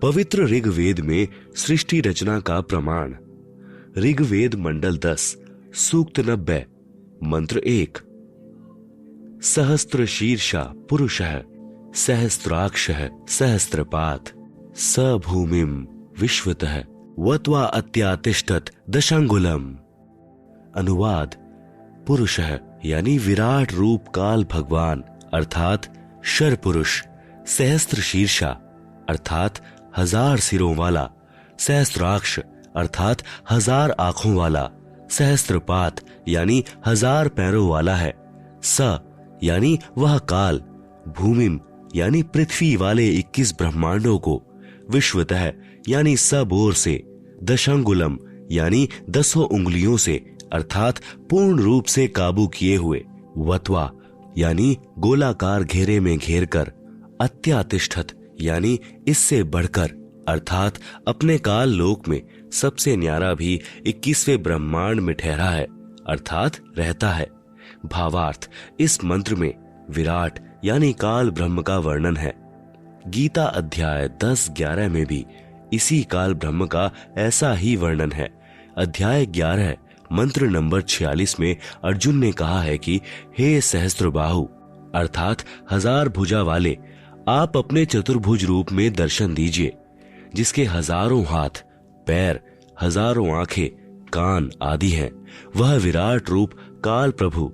पवित्र ऋग्वेद में सृष्टि रचना का प्रमाण। ऋग्वेद मंडल 10 सूक्त 90 मंत्र 1। सहस्त्र शीर्षा पुरुषः सहस्त्राक्षः सहस्त्रपात् स भूमिम विश्वतः वत्वा अत्यातिष्ठत दशांगुलम। अनुवाद: पुरुषः यानी विराट रूप काल भगवान अर्थात शर पुरुष, सहस्त्र शीर्षा अर्थात 1000 सिरों वाला, सहस्त्राक्ष अर्थात 1000 आंखों वाला, सहस्त्रपात यानी 1000 पैरों वाला है। स यानी वह काल, भूमिम यानी पृथ्वी वाले 21 ब्रह्मांडों को, विश्वतः यानी सब ओर से, दशांगुलम यानी 10 उंगलियों से अर्थात पूर्ण रूप से काबू किए हुए, वत्वा यानी गोलाकार घेरे में घेर कर, अत्यातिष्ठत यानी इससे बढ़कर अर्थात अपने काल लोक में सबसे न्यारा भी 21वें ब्रह्मांड में ठहरा है अर्थात रहता है। भावार्थ: इस मंत्र में विराट यानी काल ब्रह्म का वर्णन है। गीता अध्याय 10-11 में भी इसी काल ब्रह्म का ऐसा ही वर्णन है। अध्याय 11 मंत्र नंबर 46 में अर्जुन ने कहा है कि हे सहस्त्रबाहु अर्थात 1000 भुजा वाले, आप अपने चतुर्भुज रूप में दर्शन दीजिए, जिसके 1000 हाथ, पैर, 1000 आंखें, कान आदि हैं। वह विराट रूप काल प्रभु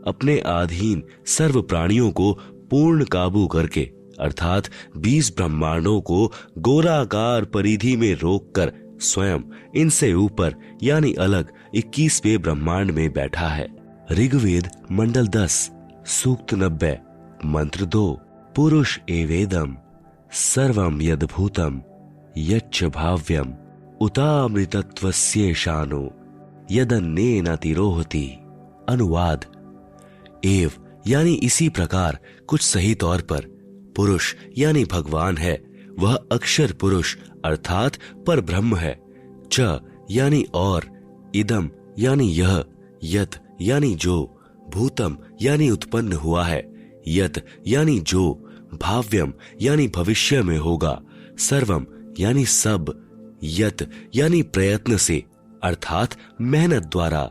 अपने अधीन सर्व प्राणियों को पूर्ण काबू करके अर्थात 20 ब्रह्मांडों को गोलाकार परिधि में रोककर स्वयं इनसे ऊपर यानी अलग 21वें ब्रह्मांड में बैठा है। ऋग्वेद मंडल 10 सूक्त 90 मंत्र 2। पुरुष एवेदम सर्वम यद्भूतम यच्च भाव्यम उतामृतत्वस्येषानो यदन्नेन तिरोहति। अनुवाद: एव यानी इसी प्रकार कुछ सही तौर पर पुरुष यानी भगवान है, वह अक्षर पुरुष अर्थात पर ब्रह्म है। च यानी और, इदम यानी यह, यत यानी जो, भूतम यानी उत्पन्न हुआ है, यत यानी जो, भाव्यम यानी भविष्य में होगा, सर्वम यानी सब, यत यानी प्रयत्न से अर्थात मेहनत द्वारा,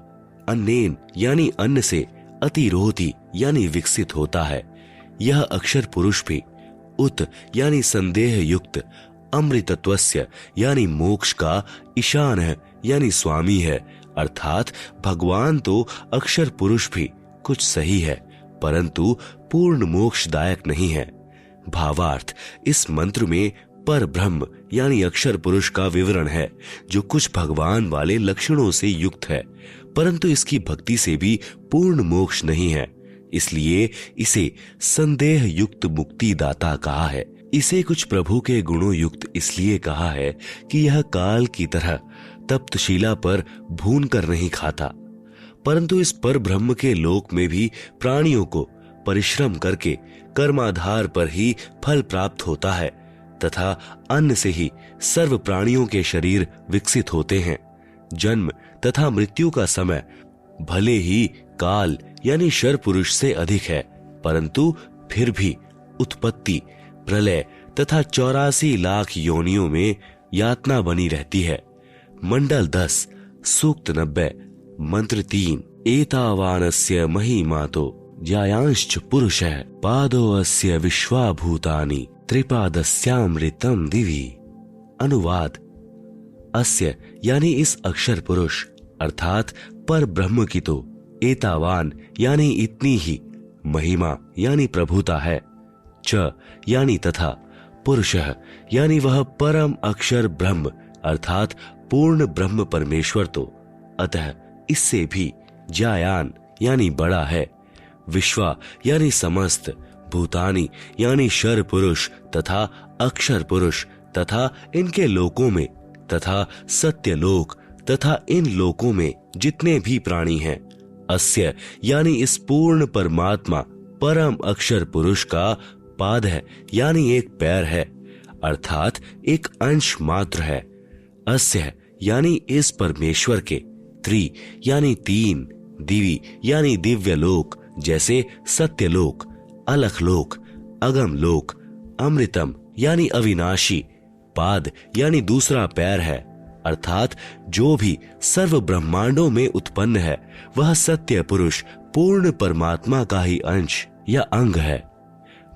अन्नेन यानी अन्न से, अतिरोधि यानी विकसित होता है। यह अक्षर पुरुष भी उत यानी संदेह युक्त, अमृतत्वस्य यानी मोक्ष का, ईशान है यानी स्वामी है अर्थात भगवान तो अक्षर पुरुष भी कुछ सही है परंतु पूर्ण मोक्षदायक नहीं है। भावार्थ: इस मंत्र में पर ब्रह्म यानी अक्षर पुरुष का विवरण है, जो कुछ भगवान वाले लक्षणों से युक्त है परंतु इसकी भक्ति से भी पूर्ण मोक्ष नहीं है, इसलिए इसे संदेह युक्त मुक्ति दाता कहा है। इसे कुछ प्रभु के गुणों युक्त इसलिए कहा है कि यह काल की तरह तप्तशिला पर भून कर नहीं खाता, परंतु इस पर ब्रह्म के लोक में भी प्राणियों को परिश्रम करके कर्माधार पर ही फल प्राप्त होता है तथा अन्न से ही सर्व प्राणियों के शरीर विकसित होते हैं। जन्म तथा मृत्यु का समय भले ही काल यानी शर पुरुष से अधिक है परंतु फिर भी उत्पत्ति, प्रलय तथा 84 लाख योनियों में यातना बनी रहती है। मंडल 10 सूक्त 90 मंत्र 3। एतावानस्य महिमातो ज्यायांश्च पुरुषः पादो अस्य विश्वाभूतानि त्रिपादस्यामृतम दिवि। अनुवाद: अस्य यानी इस अक्षर पुरुष अर्थात पर ब्रह्म की तो एतावान यानी इतनी ही, महिमा यानी प्रभुता है, च यानी तथा, पुरुषः यानी वह परम अक्षर ब्रह्म अर्थात पूर्ण ब्रह्म परमेश्वर तो अतः इससे भी ज्यायान यानी बड़ा है, विश्वा यानी समस्त, भूतानी यानी शर पुरुष तथा अक्षर पुरुष तथा इनके लोकों में तथा सत्यलोक तथा इन लोकों में जितने भी प्राणी हैं, अस्य यानी इस पूर्ण परमात्मा परम अक्षर पुरुष का पाद है यानी एक पैर है अर्थात एक अंश मात्र है। अस्य यानी इस परमेश्वर के, त्रि यानी 3, दिवि यानी दिव्य लोक जैसे सत्यलोक, अलख लोक, अगम लोक, अमृतम यानी अविनाशी, पाद यानी दूसरा पैर है, अर्थात जो भी सर्व ब्रह्मांडों में उत्पन्न है वह सत्य पुरुष पूर्ण परमात्मा का ही अंश या अंग है।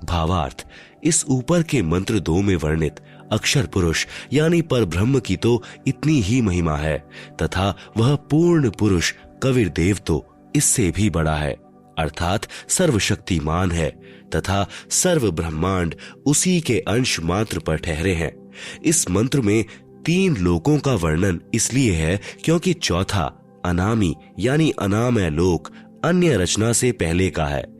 भावार्थ, इस ऊपर के मंत्र 2 में वर्णित अक्षर पुरुष यानी पर ब्रह्म की तो इतनी ही महिमा है तथा वह पूर्ण पुरुष कबीर देव तो इससे भी बड़ा है, अर्थात सर्वशक्तिमान है तथा सर्व ब्रह्मांड उसी के अंश मात्र पर ठहरे हैं। इस मंत्र में 3 लोकों का वर्णन इसलिए है क्योंकि चौथा अनामी यानी अनामय लोक अन्य रचना से पहले का है।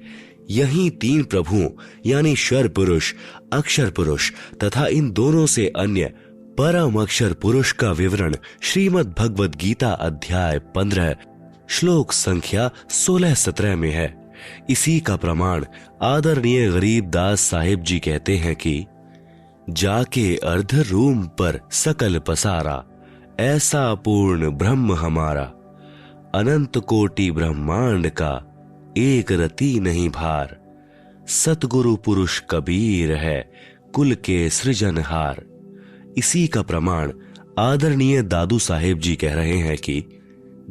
यही 3 प्रभुओं यानी शर पुरुष, अक्षर पुरुष तथा इन दोनों से अन्य परम अक्षर पुरुष का विवरण श्रीमद् भगवद गीता अध्याय 15 श्लोक संख्या 16-17 में है। इसी का प्रमाण आदरणीय गरीब दास साहिब जी कहते हैं कि जाके अर्ध रूम पर सकल पसारा, ऐसा पूर्ण ब्रह्म हमारा, अनंत कोटि ब्रह्मांड का एक रति नहीं भार, सतगुरु पुरुष कबीर है कुल के सृजनहार। इसी का प्रमाण आदरणीय दादू साहेब जी कह रहे हैं कि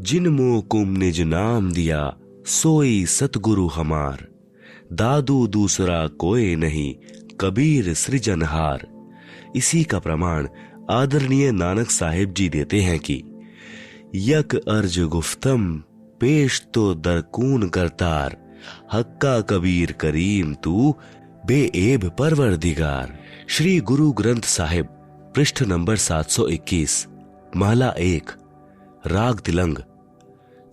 जिन मोह कुम निज नाम दिया सोई सतगुरु हमार, दादू दूसरा कोई नहीं कबीर सृजनहार। इसी का प्रमाण आदरणीय नानक साहिब जी देते हैं कि यक अर्ज गुफ्तम पेश तो दरकून करतार, हक्का कबीर करीम तू बेएब परवरदिगार। श्री गुरु ग्रंथ साहिब पृष्ठ नंबर 721 महला 1 राग तिलंग।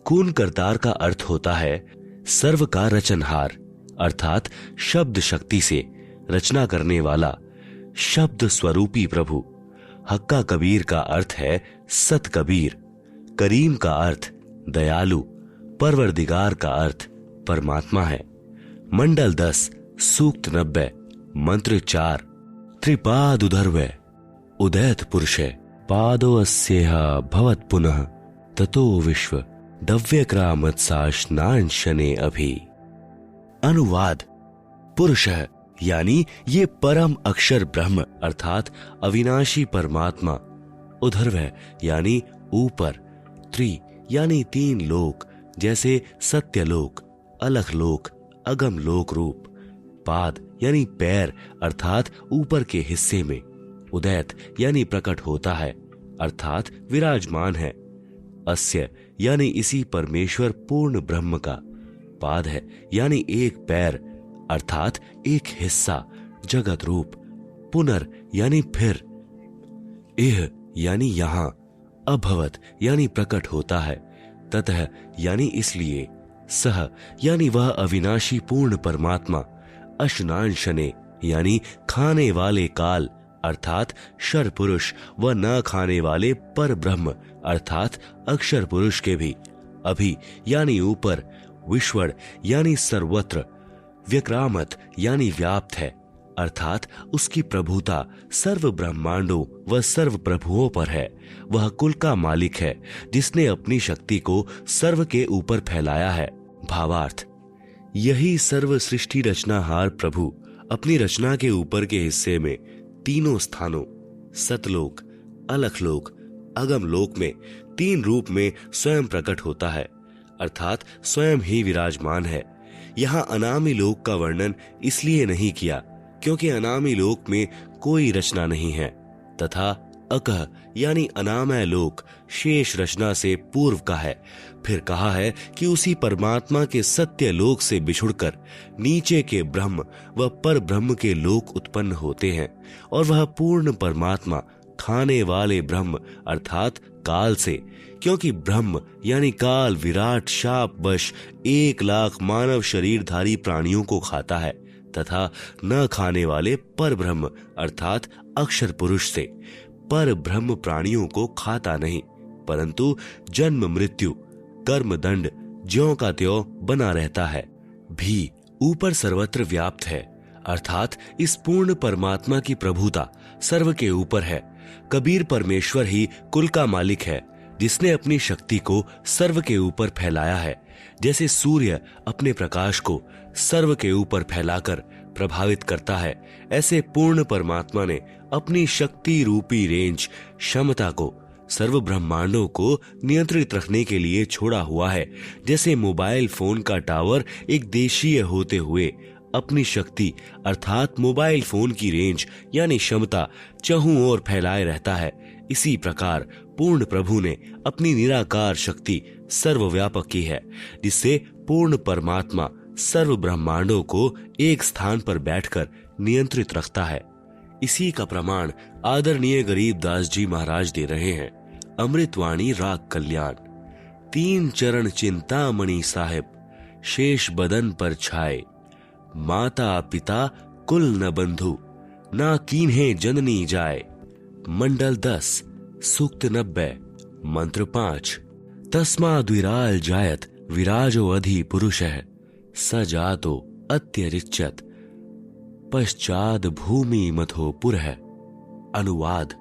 कून करतार का अर्थ होता है सर्व का रचनहार, अर्थात शब्द शक्ति से रचना करने वाला शब्द स्वरूपी प्रभु। हक्का कबीर का अर्थ है सत कबीर, करीम का अर्थ दयालु, परवरदिगार का अर्थ परमात्मा है। मंडल 10 सूक्त 90 मंत्र 4 त्रिपाद उधर्वै उदैत पुरुषे पादो अस्येह भवत पुनः ततो विश्व दव्यक्रामत्साशनांशने अभि। अनुवाद, पुरुष यानी ये परम अक्षर ब्रह्म अर्थात अविनाशी परमात्मा, उधर्वै यानी ऊपर, त्रि यानी 3 लोक जैसे सत्यलोक, अलख लोक, अगम लोक रूप, पाद यानी पैर अर्थात ऊपर के हिस्से में, उदैत यानी प्रकट होता है अर्थात विराजमान है, अस्य यानी इसी परमेश्वर पूर्ण ब्रह्म का, पाद है यानी एक पैर अर्थात एक हिस्सा जगत रूप, पुनर यानी फिर, इह यानी यहां, अभवत यानी प्रकट होता है, ततः यानी इसलिए, सह यानी वह अविनाशी पूर्ण परमात्मा, अशनांशने यानी खाने वाले काल अर्थात शर पुरुष व न खाने वाले पर ब्रह्म अर्थात अक्षर पुरुष के भी, अभि यानी ऊपर, विश्वड़ यानी सर्वत्र, व्यक्रामत यानी व्याप्त है अर्थात उसकी प्रभुता सर्व ब्रह्मांडों व सर्व प्रभुओं पर है। वह कुल का मालिक है जिसने अपनी शक्ति को सर्व के ऊपर फैलाया है। भावार्थ, यही सर्व सृष्टि रचनाहार प्रभु अपनी रचना के ऊपर के हिस्से में तीनों स्थानों सतलोक, अलखलोक, अगम लोक में 3 रूप में स्वयं प्रकट होता है अर्थात स्वयं ही विराजमान है। यहाँ अनामी लोक का वर्णन इसलिए नहीं किया क्योंकि अनामी लोक में कोई रचना नहीं है तथा अकह यानी अनामय लोक शेष रचना से पूर्व का है। फिर कहा है कि उसी परमात्मा के सत्य लोक से बिछुड़कर नीचे के ब्रह्म व पर ब्रह्म के लोक उत्पन्न होते हैं और वह पूर्ण परमात्मा खाने वाले ब्रह्म अर्थात काल से, क्योंकि ब्रह्म यानी काल विराट शाप वश 1,00,000 मानव शरीरधारी प्राणियों को खाता है तथा न खाने वाले पर ब्रह्म अर्थात अक्षर पुरुष से पर ब्रह्म प्राणियों को खाता नहीं, परंतु जन्म मृत्यु कर्म दंड ज्यों का त्यों बना रहता है। भी ऊपर सर्वत्र व्याप्त है अर्थात इस पूर्ण परमात्मा की प्रभुता सर्व के ऊपर है। कबीर परमेश्वर ही कुल का मालिक है जिसने अपनी शक्ति को सर्व के ऊपर फैलाया है। जैसे सूर्य अपने प्रकाश को सर्व के ऊपर फैलाकर प्रभावित करता है, ऐसे पूर्ण परमात्मा ने अपनी शक्ति रूपी रेंज क्षमता को सर्व ब्रह्मांडों को नियंत्रित रखने के लिए छोड़ा हुआ है। जैसे मोबाइल फोन का टावर एक देशीय होते हुए अपनी शक्ति अर्थात मोबाइल फोन की रेंज यानी क्षमता चहुं ओर फैलाए रहता है, इसी प्रकार पूर्ण प्रभु ने अपनी निराकार शक्ति सर्वव्यापक की है, जिससे पूर्ण परमात्मा सर्व ब्रह्मांडों को एक स्थान पर बैठकर नियंत्रित रखता है। इसी का प्रमाण आदरणीय गरीबदास जी महाराज दे रहे हैं। अमृतवाणी राग कल्याण। 3 चरण चिंतामणि साहिब, शेष बदन पर छाए, माता पिता कुल न बंधु, ना कीन्हे जननी जाए। मंडल 10 सूक्त 90 मंत्र 5। तस्माद्विराल जायत विराजो अधि पुरुषः, स जातो अत्यरिच्यत पश्चाद भूमि मथो पुरः। अनुवाद।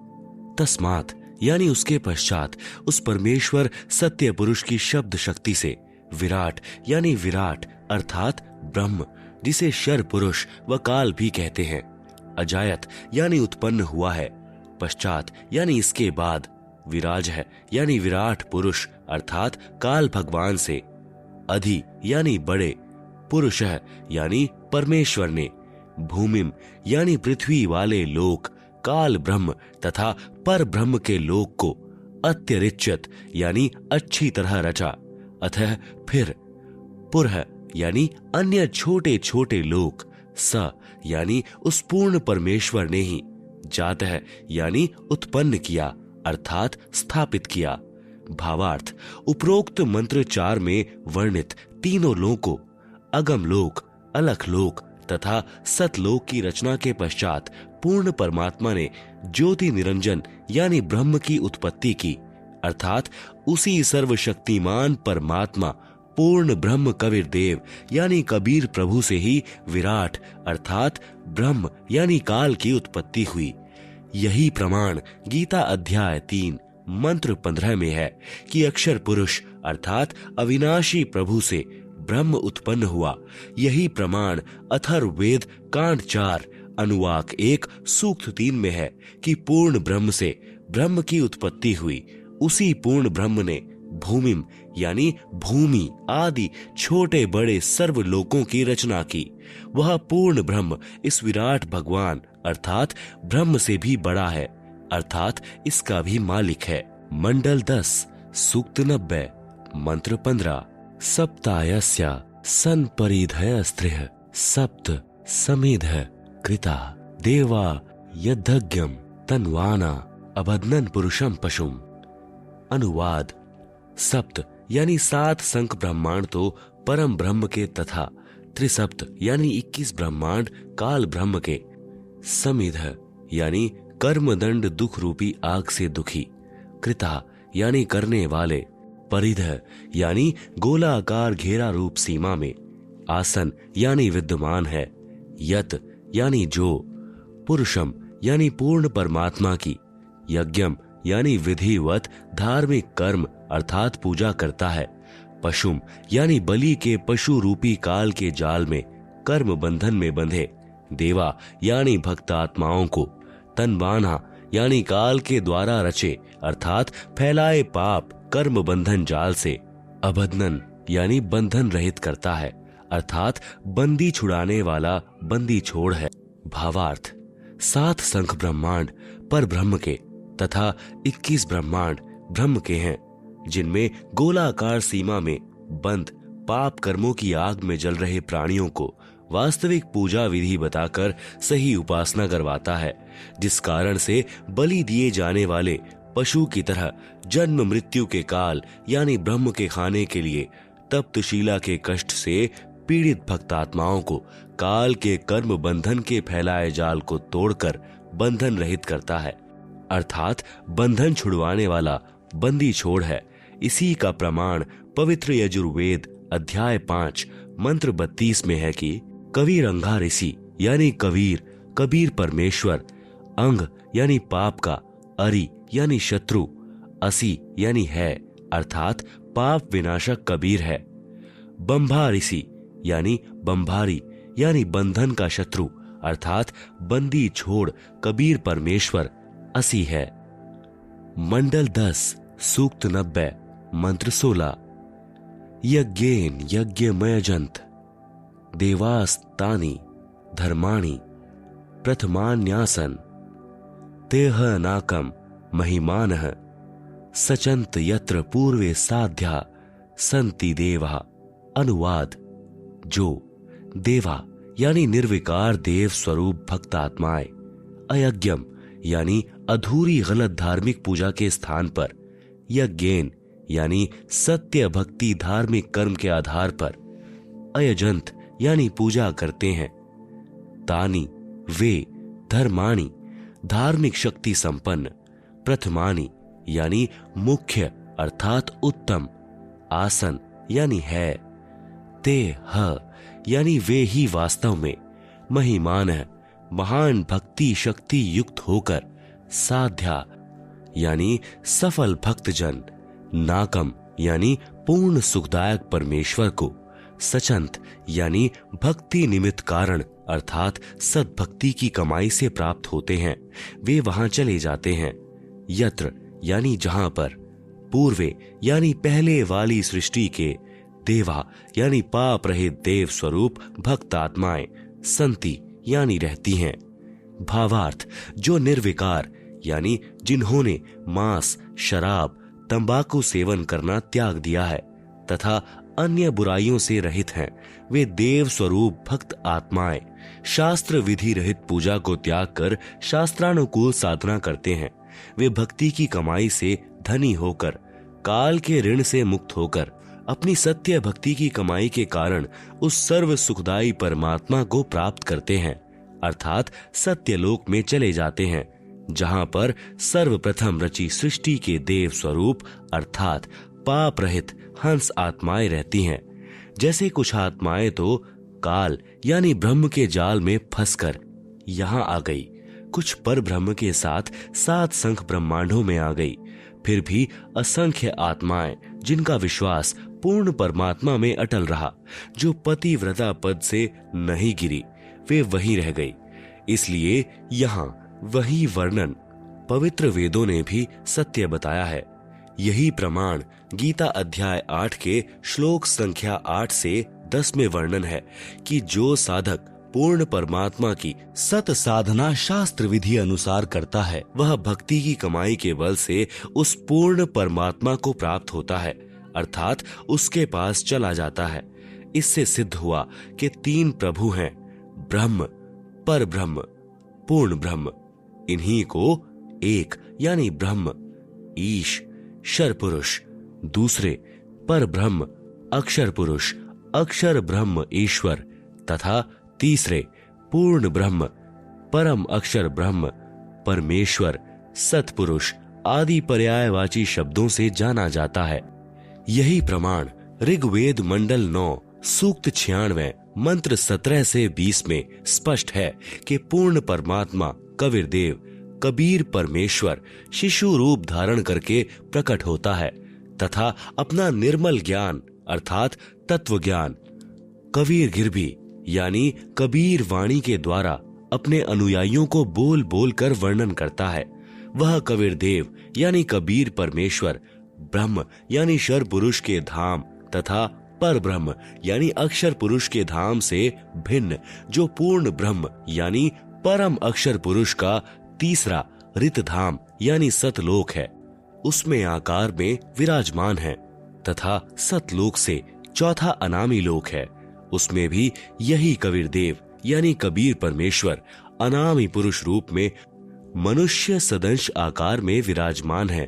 तस्मात् यानी उसके पश्चात उस परमेश्वर सत्य पुरुष की शब्द शक्ति से विराट यानी विराट अर्थात ब्रह्म, जिसे शर पुरुष व काल भी कहते हैं, अजायत यानी उत्पन्न हुआ है, पश्चात यानी इसके बाद, विराज है यानी विराट पुरुष अर्थात काल भगवान से, अधि यानी बड़े, पुरुष यानी परमेश्वर ने, भूमिम यानी पृथ्वी वाले लोक, काल ब्रह्म तथा पर ब्रह्म के लोक को अत्यरिच्यत यानी अच्छी तरह रचा, अतः फिर, पुरह यानी अन्य छोटे छोटे लोक, स यानी उस पूर्ण परमेश्वर ने ही, जातः यानी उत्पन्न किया अर्थात स्थापित किया। भावार्थ। उपरोक्त मंत्र 4 में वर्णित तीनों लोकों अगम लोक, अलख लोक तथा सतलोक की रचना के पश्चात पूर्ण परमात्मा ने ज्योति निरंजन यानी ब्रह्म की उत्पत्ति की, अर्थात उसी सर्वशक्तिमान परमात्मा पूर्ण ब्रह्म कबीर देव यानी कबीर प्रभु से ही विराट अर्थात ब्रह्म यानी काल की उत्पत्ति हुई। यही प्रमाण गीता अध्याय 3 मंत्र 15 में है कि अक्षर पुरुष अर्थात अविनाशी प्रभु से ब्रह्म उत्पन्न हुआ। यही प्रमाण अथर्ववेद कांड 4 अनुवाक 1 सूक्त 3 में है कि पूर्ण ब्रह्म से ब्रह्म की उत्पत्ति हुई। उसी पूर्ण ब्रह्म ने भूमिम यानी भूमि आदि छोटे बड़े सर्व लोकों की रचना की। वह पूर्ण ब्रह्म इस विराट भगवान अर्थात ब्रह्म से भी बड़ा है, अर्थात इसका भी मालिक है। मंडल 10 सूक्त 90 मंत्र 15। सप्तायस्या सन परिधय स्त्रिह सप्त समेधः कृता देवा यद्धज्ञम तन्वाना अबध्नन पुरुषम पशुम। अनुवाद। सप्त यानी 7 संख ब्रह्मांड तो परम ब्रह्म के तथा त्रिसप्त यानी 21 ब्रह्मांड काल ब्रह्म के, समिध यानी कर्मदंड दुख रूपी आग से दुखी, कृता यानी करने वाले, परिध यानी गोलाकार घेरा रूप सीमा में, आसन यानी विद्यमान है, यत यानी जो, पुरुषम यानी पूर्ण परमात्मा की, यज्ञम यानी विधिवत धार्मिक कर्म अर्थात पूजा करता है, पशुम यानी बलि के पशु रूपी काल के जाल में कर्म बंधन में बंधे, देवा यानी भक्त आत्माओं को, तनवाना यानी काल के द्वारा रचे अर्थात फैलाए पाप कर्म बंधन जाल से, अबध्नन यानी बंधन रहित करता है अर्थात बंदी छुड़ाने वाला बंदी छोड़ है। भावार्थ। 7 संख ब्रह्मांड पर ब्रह्म के तथा 21 ब्रह्मांड ब्रह्म के हैं, जिनमें गोलाकार सीमा में बंद पाप कर्मों की आग में जल रहे प्राणियों को वास्तविक पूजा विधि बताकर सही उपासना करवाता है, जिस कारण से बलि दिए जाने वाले पशु की तरह जन्म मृत्यु के काल यानी ब्रह्म के खाने के लिए तप्तशिला के कष्ट से पीड़ित भक्तात्माओं को काल के कर्म बंधन के फैलाए जाल को तोड़कर बंधन रहित करता है, अर्थात बंधन छुड़वाने वाला बंदी छोड़ है। इसी का प्रमाण पवित्र यजुर्वेद अध्याय 5 मंत्र 32 में है कि कबीर अंगा ऋषि यानी कबीर कबीर परमेश्वर, अंग यानी पाप का, अरि यानी शत्रु, असी यानी है अर्थात पाप विनाशक कबीर है, बंभा ऋषि यानी बंभारी यानी बंधन का शत्रु अर्थात बंदी छोड़ कबीर परमेश्वर असी है। मंडल 10 सूक्त 90 मंत्र 16। यज्ञेन यज्ञमयजंत देवास्तानि धर्माणि प्रथमान्यासन तेह नाकम महिमानः सचंत यत्र पूर्वे साध्या संति देवा। अनुवाद, जो देवा यानी निर्विकार देव स्वरूप भक्त आत्माएं अयज्ञम यानी अधूरी गलत धार्मिक पूजा के स्थान पर, यज्ञेन यानी सत्य भक्ति धार्मिक कर्म के आधार पर, अयजंत यानी पूजा करते हैं, तानी वे, धर्माणी धार्मिक शक्ति संपन्न, प्रथमानी यानी मुख्य अर्थात उत्तम, आसन यानी है, ते ह यानी वे ही वास्तव में, महिमान महान भक्ति शक्ति युक्त होकर, साध्या यानी सफल भक्तजन, नाकम यानी पूर्ण सुखदायक परमेश्वर को, सचंत यानी भक्ति निमित्त कारण अर्थात सद्भक्ति की कमाई से प्राप्त होते हैं, वे वहां चले जाते हैं। यत्र यानी जहां पर, पूर्वे यानी पहले वाली सृष्टि के, देवा यानी पाप रहित देव स्वरूप भक्त आत्माएं, संति यानी रहती हैं। भावार्थ, जो निर्विकार यानी जिन्होंने मांस, शराब, तंबाकू सेवन करना त्याग दिया है तथा अन्य बुराइयों से रहित हैं, वे देव स्वरूप भक्त आत्माएं शास्त्र विधि रहित पूजा को त्याग कर शास्त्रानुकूल साधना करते हैं। वे भक्ति की कमाई से धनी होकर, काल के ऋण से मुक्त होकर, अपनी सत्य भक्ति की कमाई के कारण उस सर्व सुखदायी परमात्मा को प्राप्त करते हैं अर्थात सत्यलोक में चले जाते हैं, जहां पर सर्वप्रथम रची सृष्टि के देव स्वरूप अर्थात पाप रहित हंस आत्माएं रहती हैं। जैसे कुछ आत्माएं तो काल यानी ब्रह्म के जाल में फंसकर यहाँ आ गई, कुछ पर ब्रह्म के साथ 7 संख ब्रह्मांडों में आ गई, फिर भी असंख्य आत्माएं जिनका विश्वास पूर्ण परमात्मा में अटल रहा, जो पतिव्रता पद से नहीं गिरी, वे वहीं रह गई। इसलिए यहाँ वही वर्णन पवित्र वेदों ने भी सत्य बताया है। यही प्रमाण गीता अध्याय 8 के श्लोक संख्या 8 से 10 में वर्णन है कि जो साधक पूर्ण परमात्मा की सत साधना शास्त्र विधि अनुसार करता है, वह भक्ति की कमाई के बल से उस पूर्ण परमात्मा को प्राप्त होता है अर्थात उसके पास चला जाता है। इससे सिद्ध हुआ कि 3 प्रभु हैं, ब्रह्म, पर ब्रह्म, पूर्ण ब्रह्म। इन्हीं को एक यानी ब्रह्म, ईश, शर पुरुष, दूसरे पर ब्रह्म, अक्षर पुरुष, अक्षर ब्रह्म ईश्वर तथा तीसरे पूर्ण ब्रह्म, परम अक्षर ब्रह्म, परमेश्वर, सतपुरुष आदि पर्यायवाची शब्दों से जाना जाता है। यही प्रमाण ऋग्वेद मंडल 9 सूक्त 96 मंत्र 17 से 20 में स्पष्ट है कि पूर्ण परमात्मा कबीर देव, कबीर परमेश्वर शिशु रूप धारण करके प्रकट होता है तथा अपना निर्मल ज्ञान अर्थात तत्व ज्ञान कबीर गिरभी यानी कबीर वाणी के द्वारा अपने अनुयायियों को बोल बोल कर वर्णन करता है। वह कबीर देव यानी कबीर परमेश्वर ब्रह्म यानी शर पुरुष के धाम तथा पर ब्रह्म यानी अक्षर पुरुष के धाम से भिन्न जो पूर्ण ब्रह्म यानी परम अक्षर पुरुष का तीसरा रित धाम यानी सतलोक है, उसमें आकार में विराजमान है तथा सतलोक से चौथा अनामी लोक है, उसमें भी यही कबीर देव यानी कबीर परमेश्वर अनामी पुरुष रूप में मनुष्य सदंश आकार में विराजमान है।